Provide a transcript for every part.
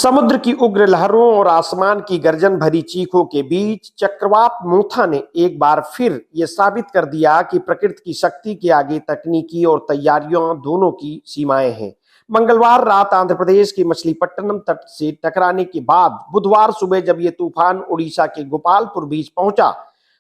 समुद्र की उग्र लहरों और आसमान की गर्जन भरी चीखों के बीच चक्रवात मोथा ने एक बार फिर ये साबित कर दिया कि प्रकृति की शक्ति के आगे तकनीकी और तैयारियों दोनों की सीमाएं हैं। मंगलवार रात आंध्र प्रदेश के मछलीपट्टनम तट से टकराने के बाद बुधवार सुबह जब ये तूफान उड़ीसा के गोपालपुर बीच पहुंचा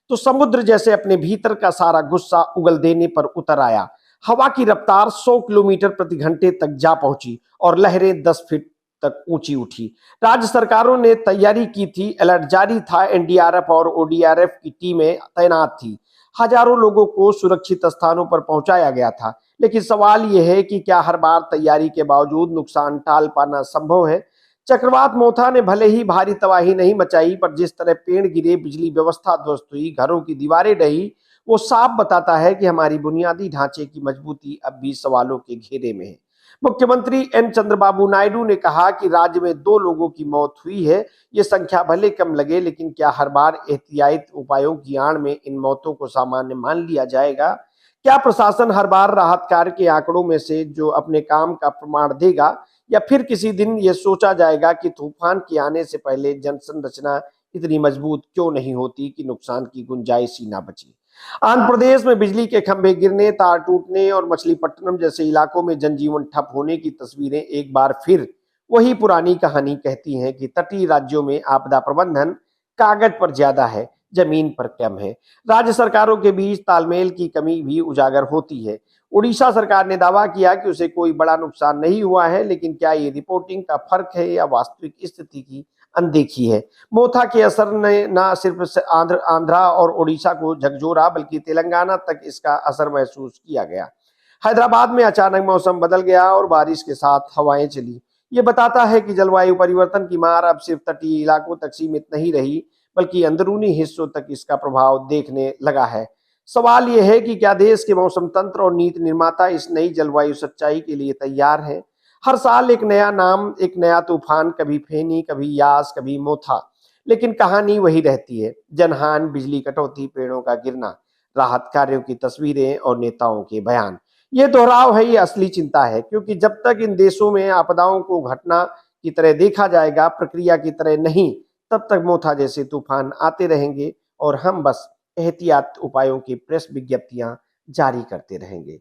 तो समुद्र जैसे अपने भीतर का सारा गुस्सा उगल देने पर उतर आया। हवा की रफ्तार 100 किलोमीटर प्रति घंटे तक जा पहुंची और लहरें 10 फीट तक ऊंची उठी। राज्य सरकारों ने तैयारी की थी, अलर्ट जारी था, एनडीआरएफ और ओडीआरएफ की टीमें तैनात थी, हजारों लोगों को सुरक्षित स्थानों पर पहुंचाया गया था। लेकिन सवाल यह है कि क्या हर बार तैयारी के बावजूद नुकसान टाल पाना संभव है? चक्रवात मोथा ने भले ही भारी तबाही नहीं मचाई, पर जिस तरह पेड़ गिरे, बिजली व्यवस्था ध्वस्त हुई, घरों की दीवारें ढही, वो साफ बताता है कि हमारी बुनियादी ढांचे की मजबूती अब भी सवालों के घेरे में है। मुख्यमंत्री एन चंद्रबाबू नायडू ने कहा कि राज्य में 2 लोगों की मौत हुई है। ये संख्या भले कम लगे, लेकिन क्या हर बार एहतियाती उपायों की आड़ में इन मौतों को सामान्य मान लिया जाएगा? क्या प्रशासन हर बार राहत कार्य के आंकड़ों में से जो अपने काम का प्रमाण देगा, या फिर किसी दिन ये सोचा जाएगा कि तूफान के आने से पहले जन संरचना इतनी मजबूत क्यों नहीं होती कि नुकसान की गुंजाइश ही ना बचे? आंध्र प्रदेश में बिजली के खंभे गिरने, तार टूटने और मछलीपट्टनम जैसे इलाकों में जनजीवन ठप होने की तस्वीरें एक बार फिर वही पुरानी कहानी कहती हैं कि तटीय राज्यों में आपदा प्रबंधन कागज पर ज्यादा है, जमीन पर कम है। राज्य सरकारों के बीच तालमेल की कमी भी उजागर होती है। उड़ीसा सरकार ने दावा किया कि उसे कोई बड़ा नुकसान नहीं हुआ है, लेकिन क्या ये रिपोर्टिंग का फर्क है या वास्तविक स्थिति की अनदेखी है? मोथा के असर ने न सिर्फ आंध्रा और उड़ीसा को झकझोरा, बल्कि तेलंगाना तक इसका असर महसूस किया गया। हैदराबाद में अचानक मौसम बदल गया और बारिश के साथ हवाएं चली। ये बताता है कि जलवायु परिवर्तन की मार अब सिर्फ तटीय इलाकों तक सीमित नहीं रही, बल्कि अंदरूनी हिस्सों तक इसका प्रभाव देखने लगा है। सवाल यह है कि क्या देश के मौसम तंत्र और नीति निर्माता इस नई जलवायु सच्चाई के लिए तैयार हैं? हर साल एक नया नाम, एक नया तूफान, कभी फेनी, कभी यास, कभी मोथा, लेकिन कहानी वही रहती है। जनहानि, बिजली कटौती, पेड़ों का गिरना, राहत कार्यों की तस्वीरें और नेताओं के बयान। ये दोहराव है, ये असली चिंता है, क्योंकि जब तक इन देशों में आपदाओं को घटना की तरह देखा जाएगा, प्रक्रिया की तरह नहीं, तब तक मोथा जैसे तूफान आते रहेंगे और हम बस एहतियात उपायों की प्रेस विज्ञप्तियां जारी करते रहेंगे।